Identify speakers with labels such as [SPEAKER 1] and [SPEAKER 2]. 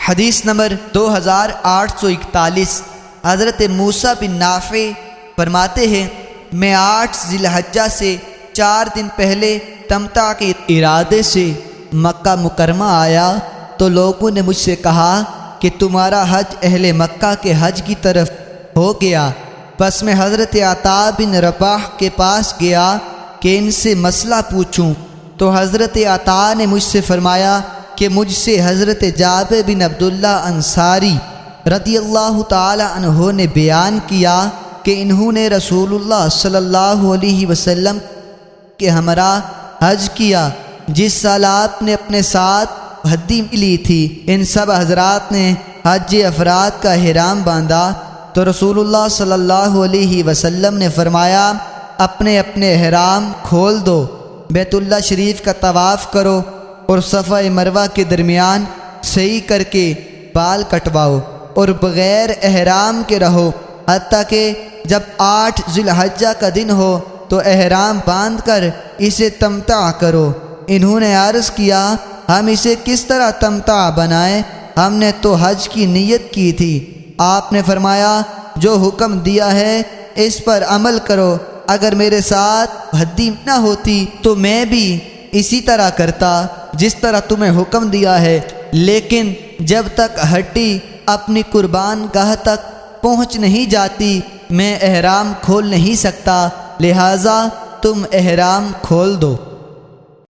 [SPEAKER 1] حدیث نمبر 2841۔ حضرت موسیٰ بن نافع فرماتے ہیں، میں 8 ذی الحجہ سے 4 دن پہلے تمتع کے ارادے سے مکہ مکرمہ آیا تو لوگوں نے مجھ سے کہا کہ تمہارا حج اہل مکہ کے حج کی طرف ہو گیا۔ پس میں حضرت عطا بن رباح کے پاس گیا کہ ان سے مسئلہ پوچھوں، تو حضرت عطا نے مجھ سے فرمایا کہ مجھ سے حضرت جابر بن عبداللہ انصاری رضی اللہ تعالی عنہ نے بیان کیا کہ انہوں نے رسول اللہ صلی اللہ علیہ وسلم کے ہمراہ حج کیا جس سال آپ نے اپنے ساتھ ہدی لی تھی۔ ان سب حضرات نے حج افراد کا احرام باندھا تو رسول اللہ صلی اللہ علیہ وسلم نے فرمایا، اپنے اپنے احرام کھول دو، بیت اللہ شریف کا طواف کرو اور صفا مروہ کے درمیان سعی کر کے بال کٹواؤ اور بغیر احرام کے رہو، حتیٰ کہ جب 8 ذی الحجہ کا دن ہو تو احرام باندھ کر اسے تمتع کرو۔ انہوں نے عرض کیا، ہم اسے کس طرح تمتع بنائیں؟ ہم نے تو حج کی نیت کی تھی۔ آپ نے فرمایا، جو حکم دیا ہے اس پر عمل کرو۔ اگر میرے ساتھ ہدی نہ ہوتی تو میں بھی اسی طرح کرتا جس طرح تمہیں حکم دیا ہے، لیکن جب تک ہڈی اپنی قربان گاہ تک پہنچ نہیں جاتی میں احرام کھول نہیں سکتا، لہٰذا تم احرام کھول دو۔